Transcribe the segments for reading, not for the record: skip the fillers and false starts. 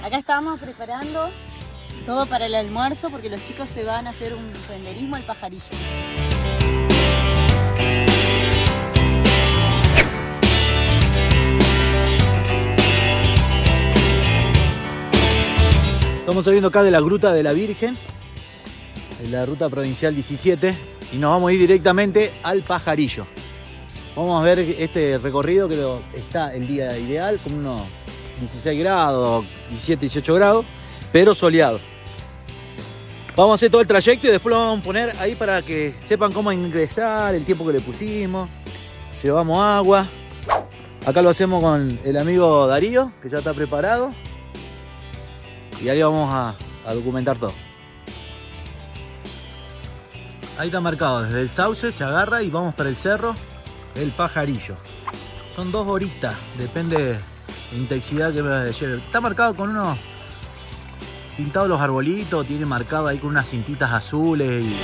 Acá estamos preparando todo para el almuerzo porque los chicos se van a hacer un senderismo al Pajarillo. Estamos saliendo acá de la Gruta de la Virgen, en la ruta provincial 17, y nos vamos a ir directamente al Pajarillo. Vamos a ver este recorrido que está el día ideal, con unos 16 grados, 17, 18 grados, pero soleado. Vamos a hacer todo el trayecto y después lo vamos a poner ahí para que sepan cómo ingresar, el tiempo que le pusimos. Llevamos agua. Acá lo hacemos con el amigo Darío, que ya está preparado. Y ahí vamos a documentar todo. Ahí está marcado, desde el Sauce se agarra y vamos para el cerro El Pajarillo. Son 2 horitas, depende de la intensidad que me lleve. Está marcado con unos pintados los arbolitos, tiene marcado ahí con unas cintitas azules y...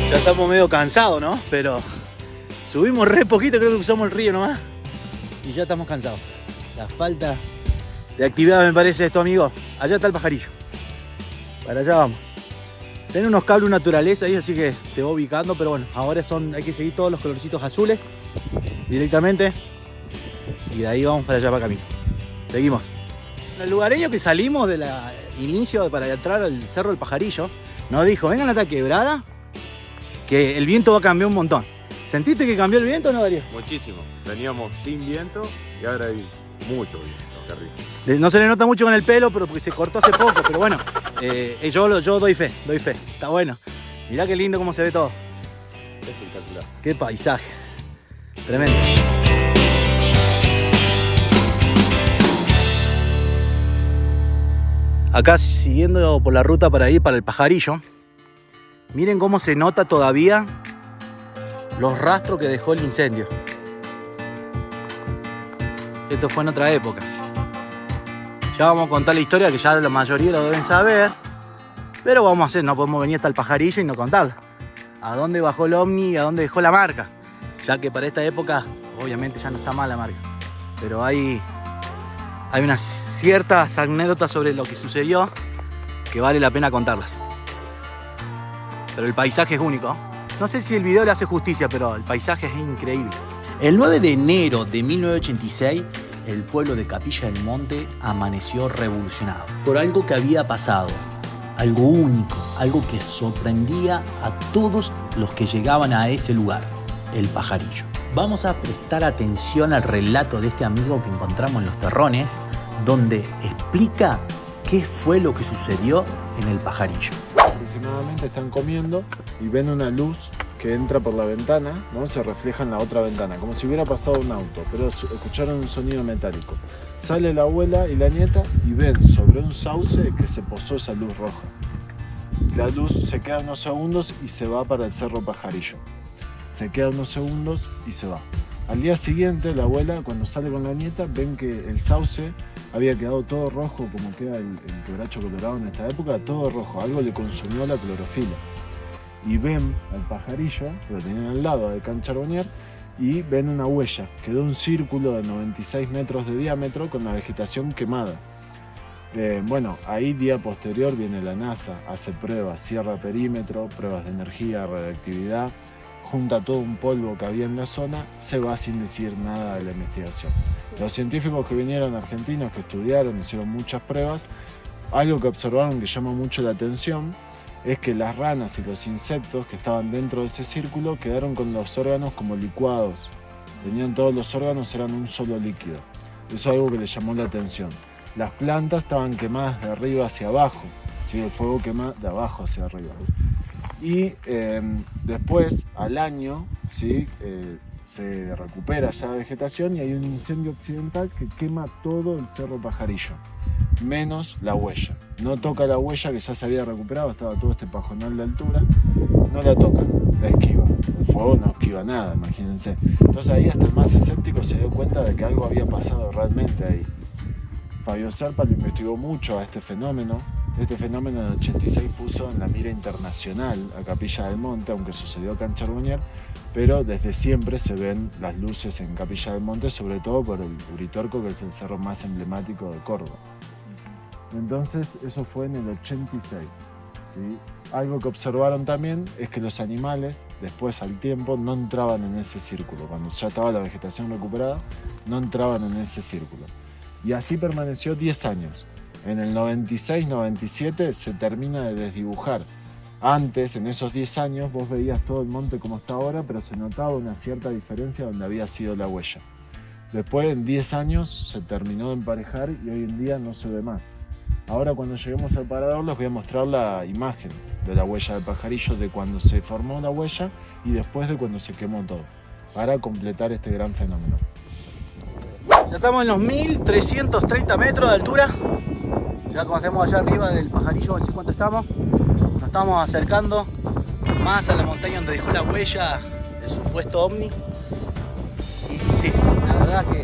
Ya estamos medio cansados, ¿no? Pero subimos re poquito, creo que usamos el río nomás. Y ya estamos cansados. La falta de actividad me parece esto, amigo. Allá está el Pajarillo. Para allá vamos. Tiene unos cables naturaleza ahí, así que te voy ubicando. Pero bueno, ahora hay que seguir todos los colorcitos azules directamente. Y de ahí vamos para allá para camino. Seguimos. El lugareño que salimos del inicio para entrar al Cerro del Pajarillo nos dijo, vengan a esta quebrada que el viento va a cambiar un montón. ¿Sentiste que cambió el viento o no, Darío? Muchísimo. Veníamos sin viento y ahora hay mucho viento acá arriba. No se le nota mucho con el pelo, pero porque se cortó hace poco. Pero bueno, yo doy fe. Está bueno. Mirá qué lindo cómo se ve todo. Espectacular. Qué paisaje. Tremendo. Acá siguiendo por la ruta para ir para el Pajarillo. Miren cómo se nota todavía los rastros que dejó el incendio. Esto fue en otra época. Ya vamos a contar la historia que ya la mayoría lo deben saber. Pero vamos a hacer, no podemos venir hasta el Pajarillo y no contarla. A dónde bajó el ovni y a dónde dejó la marca. Ya que para esta época, obviamente ya no está mal la marca. Pero hay unas ciertas anécdotas sobre lo que sucedió que vale la pena contarlas. Pero el paisaje es único. No sé si el video le hace justicia, pero el paisaje es increíble. El 9 de enero de 1986, el pueblo de Capilla del Monte amaneció revolucionado por algo que había pasado, algo único, algo que sorprendía a todos los que llegaban a ese lugar, el Pajarillo. Vamos a prestar atención al relato de este amigo que encontramos en los terrones, donde explica qué fue lo que sucedió en el Pajarillo. Aproximadamente están comiendo y ven una luz que entra por la ventana, ¿no? Se refleja en la otra ventana, como si hubiera pasado un auto, pero escucharon un sonido metálico. Sale la abuela y la nieta y ven sobre un sauce que se posó esa luz roja. La luz se queda unos segundos y se va para el Cerro Pajarillo. Se queda unos segundos y se va. Al día siguiente, la abuela, cuando sale con la nieta, ven que el sauce había quedado todo rojo, como queda el quebracho colorado en esta época, todo rojo. Algo le consumió la clorofila. Y ven al Pajarillo, que lo tenían al lado de Can Charbonnier, y ven una huella. Quedó un círculo de 96 metros de diámetro con la vegetación quemada. Bueno, ahí día posterior viene la NASA, hace pruebas, cierra perímetro, pruebas de energía, radioactividad, junta todo un polvo que había en la zona, se va sin decir nada de la investigación. Los científicos que vinieron argentinos, que estudiaron, hicieron muchas pruebas, algo que observaron que llama mucho la atención es que las ranas y los insectos que estaban dentro de ese círculo quedaron con los órganos como licuados. Tenían todos los órganos, eran un solo líquido. Eso es algo que les llamó la atención. Las plantas estaban quemadas de arriba hacia abajo, ¿sí? El fuego quema de abajo hacia arriba. Y después, al año, ¿sí? Se recupera ya la vegetación y hay un incendio accidental que quema todo el Cerro Pajarillo, menos la huella. No toca la huella que ya se había recuperado, estaba todo este pajonal de altura, no la toca, la esquiva. El fuego no esquiva nada, imagínense. Entonces ahí hasta el más escéptico se dio cuenta de que algo había pasado realmente ahí. Fabio Serpa lo investigó mucho a este fenómeno. Este fenómeno en el 86 puso en la mira internacional a Capilla del Monte, aunque sucedió acá en Charbonnier, pero desde siempre se ven las luces en Capilla del Monte, sobre todo por el Uritorco, que es el cerro más emblemático de Córdoba. Entonces eso fue en el 86. ¿Sí? Algo que observaron también es que los animales, después al tiempo, no entraban en ese círculo. Cuando ya estaba la vegetación recuperada, no entraban en ese círculo. Y así permaneció 10 años. En el 96-97 se termina de desdibujar. Antes, en esos 10 años, vos veías todo el monte como está ahora, pero se notaba una cierta diferencia donde había sido la huella. Después, en 10 años, se terminó de emparejar y hoy en día no se ve más. Ahora, cuando lleguemos al parador, les voy a mostrar la imagen de la huella del pajarillo, de cuando se formó la huella y después de cuando se quemó todo, para completar este gran fenómeno. Ya estamos en los 1330 metros de altura. Ya conocemos allá arriba del pajarillo, a ver si cuánto estamos. Nos estamos acercando más a la montaña donde dejó la huella del supuesto ovni. Y sí, la verdad que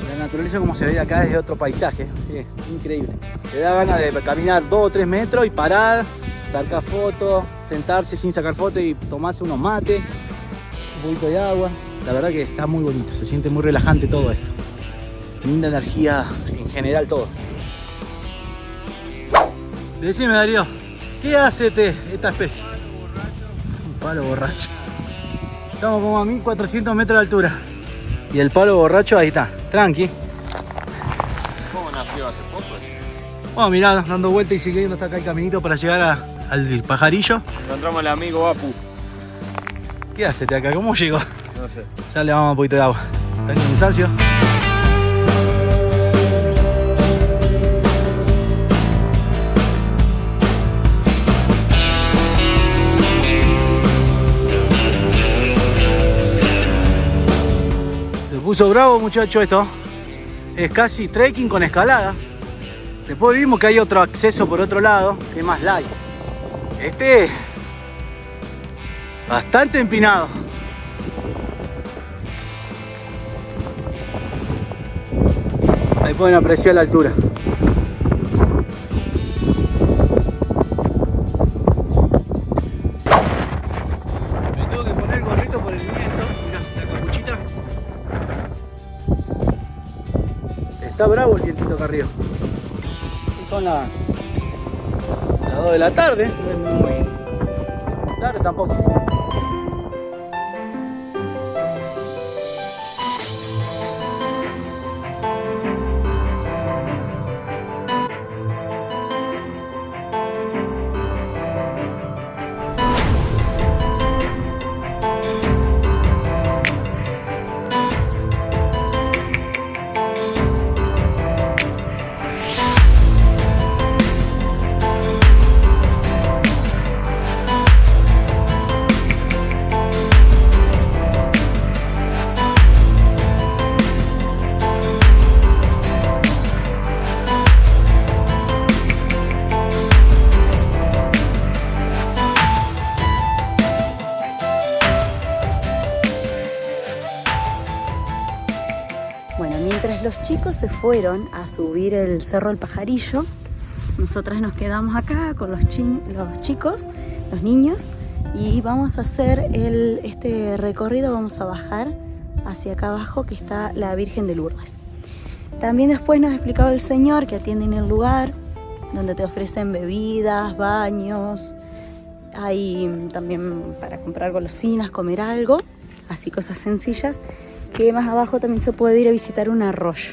la naturaleza como se ve de acá es de otro paisaje. Sí, es increíble. Te da ganas de caminar 2 o 3 metros y parar, sacar fotos, sentarse sin sacar fotos y tomarse unos mates, un poquito de agua. La verdad que está muy bonito, se siente muy relajante todo esto. Linda energía en general todo. Decime, Darío, ¿qué hace esta especie? Un palo borracho. Estamos como a 1400 metros de altura. Y el palo borracho ahí está, tranqui. ¿Cómo nació hace poco? Vamos mirá, dando vuelta y siguiendo hasta acá el caminito para llegar al pajarillo. Encontramos al amigo Apu. ¿Qué hace acá? ¿Cómo llegó? No sé. Ya le vamos un poquito de agua. ¿Está en cansancio? Se puso bravo, muchacho, esto. Es casi trekking con escalada. Después vimos que hay otro acceso por otro lado, que es más light. Este bastante empinado. Ahí pueden apreciar la altura. Me tengo que poner el gorrito por el viento. Mirá, la capuchita. Está bravo el vientito acá arriba. Son las 2 de la tarde. No es muy tarde tampoco. Bueno, mientras los chicos se fueron a subir el Cerro del Pajarillo, nosotras nos quedamos acá con los chicos, los niños, y vamos a hacer este recorrido, vamos a bajar hacia acá abajo que está la Virgen de Lourdes. También después nos explicaba el señor que atiende en el lugar, donde te ofrecen bebidas, baños, hay también para comprar golosinas, comer algo, así cosas sencillas, que más abajo también se puede ir a visitar un arroyo.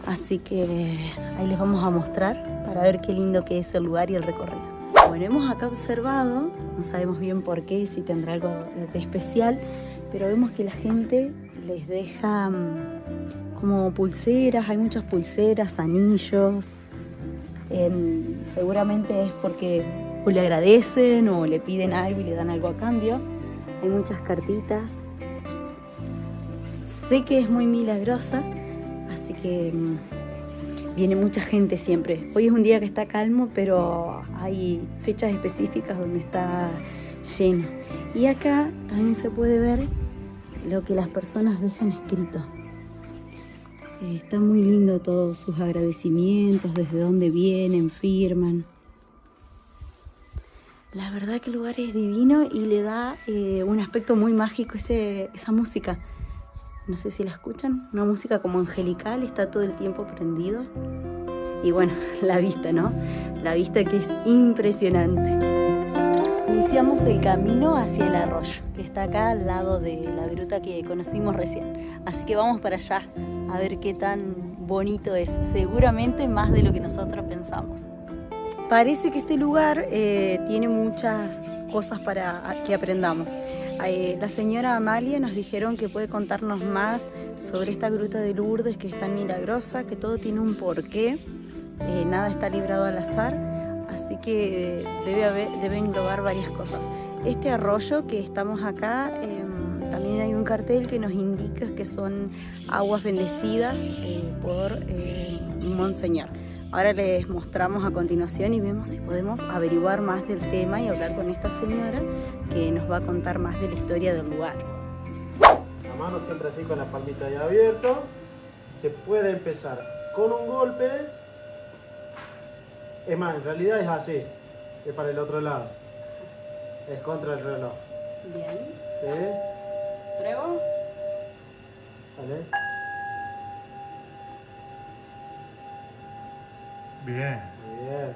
Así que ahí les vamos a mostrar para ver qué lindo que es el lugar y el recorrido. Bueno, hemos acá observado, no sabemos bien por qué y si tendrá algo de especial, pero vemos que la gente les deja como pulseras, hay muchas pulseras, anillos. Seguramente es porque o le agradecen o le piden algo y le dan algo a cambio. hay muchas cartitas. Sé que es muy milagrosa, así que viene mucha gente siempre. Hoy es un día que está calmo, pero hay fechas específicas donde está lleno. Y acá también se puede ver lo que las personas dejan escrito. Está muy lindo todos sus agradecimientos, desde dónde vienen, firman. La verdad que el lugar es divino y le da un aspecto muy mágico esa música. No sé si la escuchan, una música como angelical, está todo el tiempo prendido. Y bueno, la vista, ¿no? La vista que es impresionante. Iniciamos el camino hacia el arroyo, que está acá al lado de la gruta que conocimos recién. Así que vamos para allá, a ver qué tan bonito es. Seguramente más de lo que nosotros pensamos. Parece que este lugar tiene muchas cosas para que aprendamos. La señora Amalia nos dijeron que puede contarnos más sobre esta gruta de Lourdes, que es tan milagrosa, que todo tiene un porqué, nada está librado al azar, así que debe englobar varias cosas. Este arroyo que estamos acá, también hay un cartel que nos indica que son aguas bendecidas por Monseñor. Ahora les mostramos a continuación y vemos si podemos averiguar más del tema y hablar con esta señora que nos va a contar más de la historia del lugar. La mano siempre así con la palmita ahí abierto. Se puede empezar con un golpe. Es más, en realidad es así. Es para el otro lado. Es contra el reloj. Bien. ¿Sí? ¿Pruebo? ¿Vale? Bien. Bien.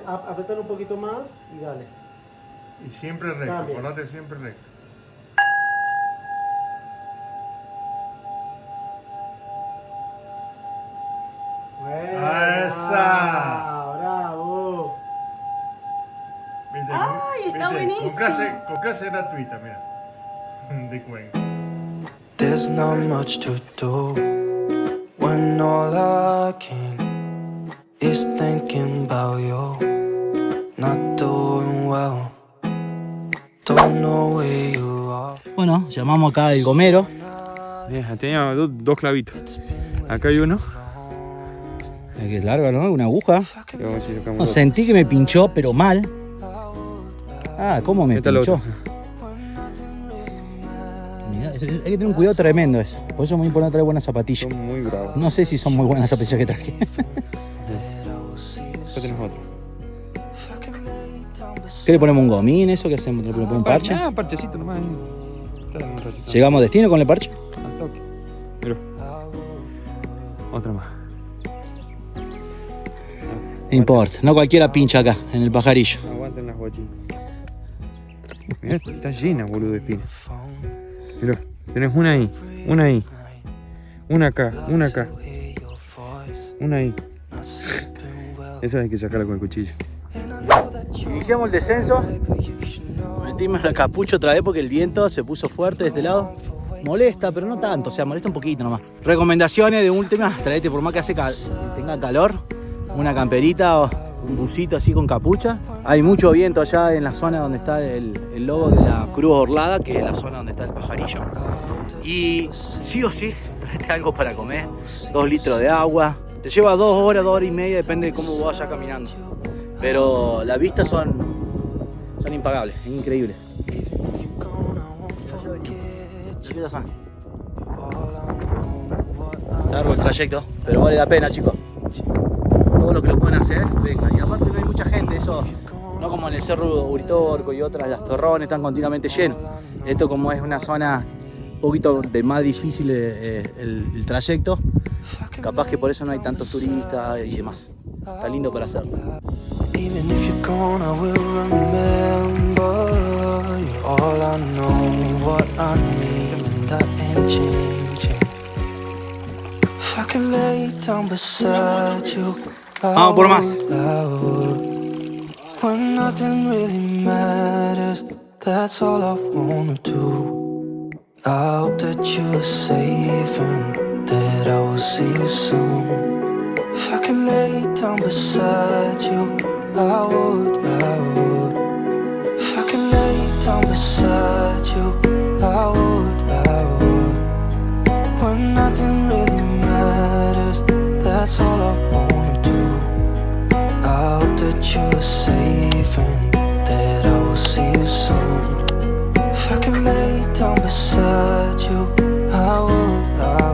Apretar un poquito más y dale. Y siempre recto, Cambia. acordate siempre recto. Buena. ¡Esa! ¡Bravo! ¿Viste? ¡Ay, está buenísimo! Con clase gratuita, mira. De Cuenca. There's not much to do when all I can is thinking about you. Not doing well, don't know where you are. Bueno, llamamos acá al gomero. Mira, tenía dos clavitos. Acá hay uno. Que es larga, ¿no? Una aguja. Y vamos a ver si sacamos No, dos. sentí que me pinchó, pero mal. Ah, ¿cómo me Esta es la pinchó? otra. Mirá, hay que tener un cuidado tremendo eso. Por eso es muy importante traer buenas zapatillas. Son muy bravos. No sé si son muy buenas las zapatillas que traje. Acá tenés otro. ¿Qué le ponemos un gomín? ¿Eso que hacemos? ¿Le ponemos un parche? Ah, parchecito nomás. Claro, un ratito. ¿Llegamos a destino con el parche? Al toque. Mira. Otra más. No importa, no cualquiera pincha acá, en el pajarillo. Aguanten las guachitas. Mirá, está llena, boludo, de espinas. Mirá, tenés una ahí, una ahí. Una acá, una acá. Una ahí. Eso hay que sacarla con el cuchillo. Iniciamos el descenso. Metimos la capucha otra vez porque el viento se puso fuerte de este lado. Molesta, pero no tanto, o sea, molesta un poquito nomás. Recomendaciones de última, traete por más que tenga calor, una camperita o un busito así con capucha. Hay mucho viento allá en la zona donde está el logo de la Cruz Orlada, que es la zona donde está el pajarillo. Y sí o sí, traete algo para comer, 2 litros de agua. Te lleva 2 horas, 2 horas y media, depende de cómo vayas caminando. Pero las vistas son impagables, es increíble. ¿Qué son? Largo el trayecto, pero vale la pena, chicos. Todo lo que lo pueden hacer, vengan. Y aparte no hay mucha gente, eso no como en el Cerro Uritorco y otras, las torrones están continuamente llenos. Esto como es una zona un poquito de más difícil el trayecto, capaz que por eso no hay tantos turistas y demás. Está lindo para hacerlo. Even if you're gone, I will remember. You're all I know, what I need, and that ain't changing. If I could lay down beside you, Vamos por más. I would. When nothing really matters, that's all I wanna do. I hope that you're safe and that I will see you soon. If I could lay down beside you, I would. If I could lay down beside you, I would. When nothing really matters, that's all I wanna do. I hope that you are safe and that I will see you soon. If I could lay down beside you, I would.